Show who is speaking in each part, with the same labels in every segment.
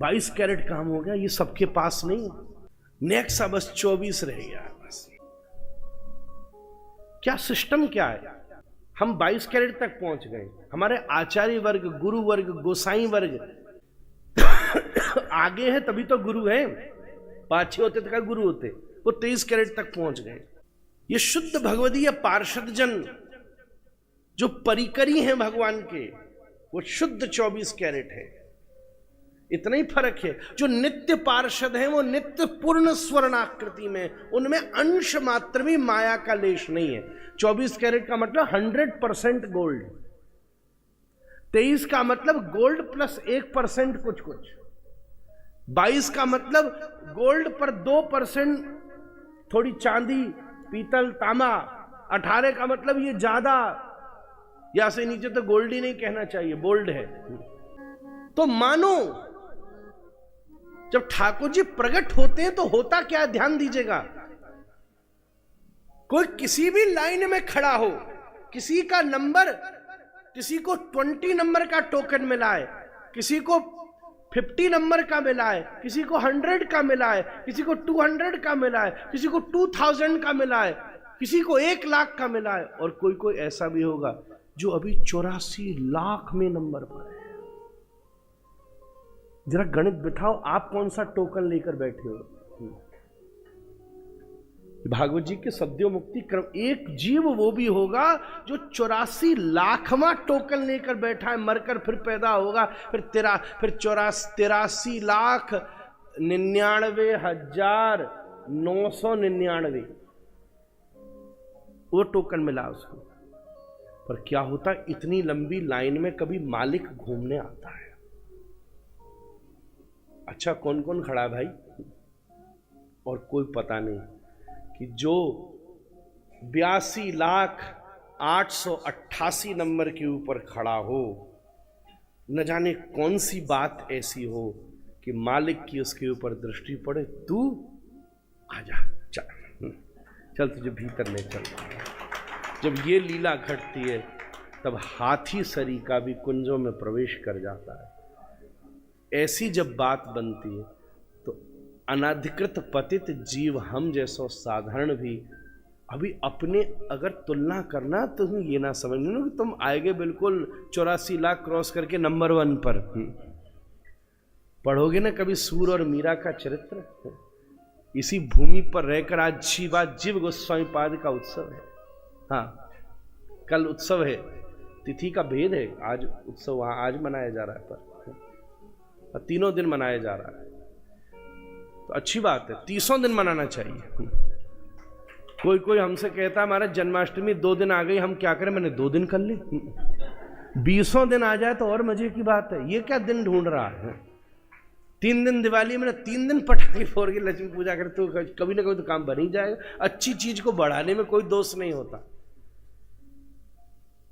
Speaker 1: 22 carat काम हो गया, ये सबके पास नहीं। नेक्सा बस 24 रह गया बस। क्या सिस्टम क्या है? हम 22 कैरेट तक पहुंच गए। हमारे आचार्य वर्ग, गुरु वर्ग, गोसाई वर्ग आगे है तभी तो गुरु है। पाछे होते तो गुरु होते। वो 23 कैरेट तक पहुंच गए। ये शुद्ध भगवदीय पार्षद जन जो परिकरी हैं भगवान के, वो शुद्ध 24 कैरेट है। इतना ही फर्क है। जो नित्य पार्षद हैं वो नित्य पूर्ण स्वर्णाकृति में, उनमें अंश मात्र भी माया का लेश नहीं है। 24 कैरेट का मतलब 100% गोल्ड। 23 का मतलब गोल्ड प्लस 1% कुछ कुछ। 22 का मतलब गोल्ड पर 2% थोड़ी चांदी, पीतल, तांबा। 18 का मतलब ये ज्यादा, या से नीचे तो गोल्ड ही नहीं कहना चाहिए, बोल्ड है। तो मानो जब ठाकुर जी प्रकट होते हैं तो होता क्या, ध्यान दीजिएगा। कोई किसी भी लाइन में खड़ा हो, किसी का नंबर, किसी को 20 नंबर का टोकन मिला है, किसी को 50 नंबर का मिला है, किसी को 100 का मिला है, किसी को 200 का मिला है, किसी को 2000 का मिला है, किसी को 1 लाख का मिला है, और कोई ऐसा भी होगा जो अभी 84 लाख में नंबर पर है। जरा गणित बिठाओ, आप कौन सा टोकन लेकर बैठे हो? भागवत जी के सद्यो मुक्ति क्रम, एक जीव वो भी होगा जो 84 लाखवां टोकन लेकर बैठा है, मरकर फिर पैदा होगा, फिर 83,99,999 वो टोकन मिला उसको। पर क्या होता, इतनी लंबी लाइन में कभी मालिक घूमने आता है। अच्छा कौन कौन खड़ा है भाई? और कोई पता नहीं कि जो 82,888 नंबर के ऊपर खड़ा हो, न जाने कौन सी बात ऐसी हो कि मालिक की उसके ऊपर दृष्टि पड़े। तू आजा, चल तुझे भीतर ले चल। जब ये लीला घटती है तब हाथी सरी का भी कुंजों में प्रवेश कर जाता है। ऐसी जब बात बनती है तो अनाधिकृत पतित जीव हम जैसो साधारण भी अभी अपने अगर तुलना करना, तो तुम ये ना समझना कि तुम आएगे बिल्कुल 84 लाख क्रॉस करके नंबर 1 पर। पढ़ोगे ना कभी सूर और मीरा का चरित्र, इसी भूमि पर रहकर आज जीव गोस्वामी पाद का उत्सव है। हाँ, कल उत्सव है, तिथि का भेद है। आज उत्सव वहां आज मनाया जा रहा है, पर 3 दिन मनाया जा रहा है, तो अच्छी बात है। 30 दिन मनाना चाहिए। कोई हमसे कहता है महाराज जन्माष्टमी 2 दिन आ गई, हम क्या करें? मैंने 2 दिन कर ली। 20 दिन आ जाए तो और मजे की बात है। ये क्या दिन ढूंढ रहा है? 3 दिन दिवाली में 3 दिन पटाखे फोड़ के लक्ष्मी पूजा करे तो कभी ना कभी तो काम बन ही जाएगा। अच्छी चीज को बढ़ाने में कोई दोष नहीं होता।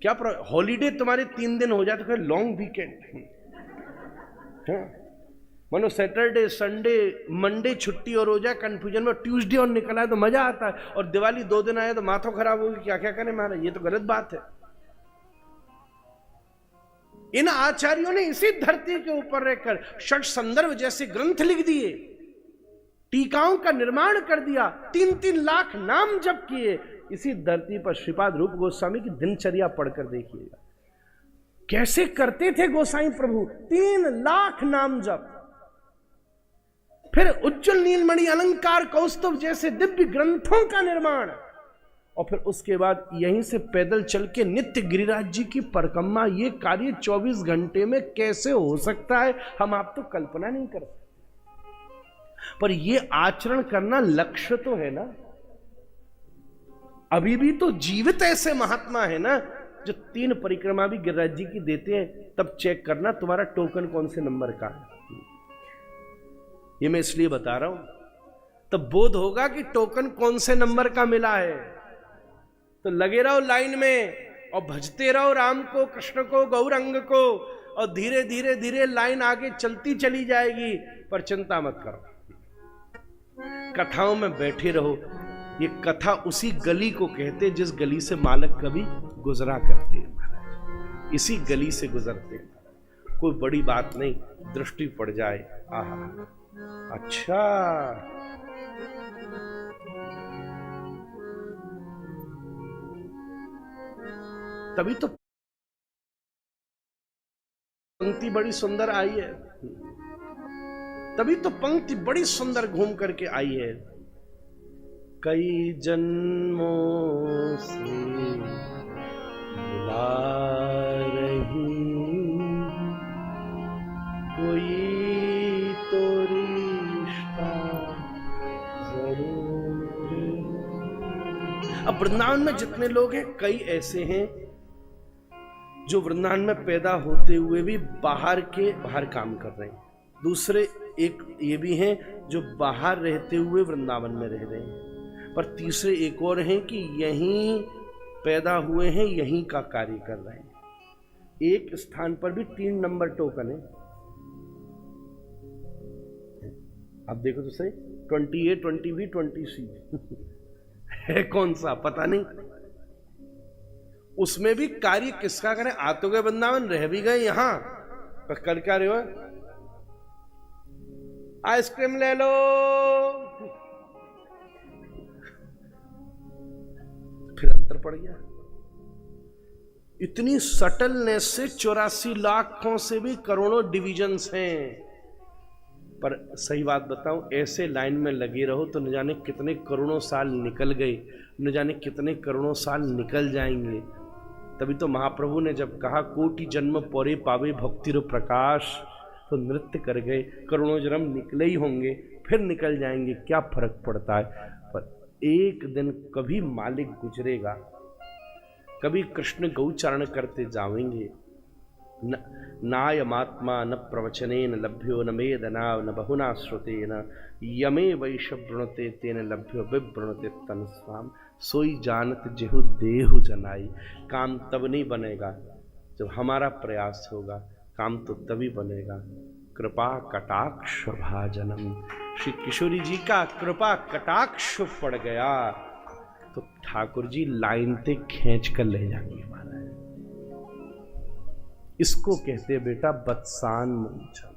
Speaker 1: क्या हॉलीडे तुम्हारे 3 दिन हो जाए तो फिर लॉन्ग वीकेंड। मानो सैटरडे, संडे, मंडे छुट्टी और हो जाए कंफ्यूजन में, ट्यूसडे और निकला है तो मजा आता है, और दिवाली 2 दिन आए तो माथा खराब होगी। क्या क्या करें महाराज? ये तो गलत बात है। इन आचार्यों ने इसी धरती के ऊपर रहकर षट संदर्भ जैसे ग्रंथ लिख दिए, टीकाओं का निर्माण कर दिया, 3-3 लाख नाम जप किए। इसी धरती पर श्रीपाद रूप गोस्वामी की दिनचर्या पढ़कर देखिएगा कैसे करते थे गोसाई प्रभु। 3 लाख नाम जप, फिर उज्जवल नीलमणि, अलंकार, कौस्तुभ जैसे दिव्य ग्रंथों का निर्माण, और फिर उसके बाद यहीं से पैदल चल के नित्य गिरिराज जी की परिक्रमा। ये कार्य 24 घंटे में कैसे हो सकता है, हम आप तो कल्पना नहीं कर सकते। पर ये आचरण करना लक्ष्य तो है ना। अभी भी तो जीवित ऐसे महात्मा है ना जो 3 परिक्रमा भी गिरिराज जी की देते हैं। तब चेक करना तुम्हारा टोकन कौन से नंबर का है। ये मैं इसलिए बता रहा हूं, तब बोध होगा कि टोकन कौन से नंबर का मिला है। तो लगे रहो लाइन में और भजते रहो राम को, कृष्ण को, गौरंग को, और धीरे धीरे धीरे लाइन आगे चलती चली जाएगी। पर चिंता मत करो, कथाओं में बैठे रहो। ये कथा उसी गली को कहते जिस गली से मालक कभी गुजरा करते हैं महाराज। इसी गली से गुजरते हैं। कोई बड़ी बात नहीं, दृष्टि पड़ जाए। आहा, अच्छा तभी तो पंक्ति बड़ी सुंदर आई है, तभी तो पंक्ति बड़ी सुंदर घूम करके आई है। कई जन्मों से मिला रही कोई तो रिश्ता जरूर। अब वृंदावन में जितने लोग हैं, कई ऐसे हैं जो वृंदावन में पैदा होते हुए भी बाहर काम कर रहे हैं। दूसरे एक ये भी हैं जो बाहर रहते हुए वृंदावन में रह रहे हैं। पर तीसरे एक और हैं कि यहीं पैदा हुए हैं, यहीं का कार्य कर रहे हैं। एक स्थान पर भी 3 नंबर टोकन है। अब देखो तो सही, 20A 20B 20C है कौन सा पता नहीं। उसमें भी कार्य किसका करें? आ तो गए वृंदावन, रह भी गए यहां, पर कर क्या रहे हो? आइसक्रीम ले लो, फिर अंतर पड़ गया। इतनी सटलनेस से 84 लाखों से भी करोड़ों डिविजन्स हैं। पर सही बात बताऊं, ऐसे लाइन में लगे रहो तो न जाने कितने करोड़ों साल निकल गए, न जाने कितने करोड़ों साल निकल जाएंगे। तभी तो महाप्रभु ने जब कहा कोटि जन्म पौरे पावे भक्ति रो प्रकाश, तो नृत्य कर गए, करोड़ों जन्म निकले ही होंगे, फिर निकल जाएंगे, क्या फर्क पड़ता है। पर एक दिन कभी मालिक गुजरेगा, कभी कृष्ण गौचारण करते जाएंगे। नायमात्मा न प्रवचनेन लभ्यो न मेदना न बहुना श्रुतेन यमे वैश वृणते तेन लभ्यो विवृणते तन स्वाम। सोई जानत जेहु देहु जनाई। काम तब नहीं बनेगा जब हमारा प्रयास होगा, काम तो तभी बनेगा कृपा कटाक्ष भाजनम। श्री किशोरी जी का कृपा कटाक्ष पड़ गया तो ठाकुर जी लाइन पे खींच कर ले जाएंगे। इसको कहते हैं बेटा बत्सान मूंछा।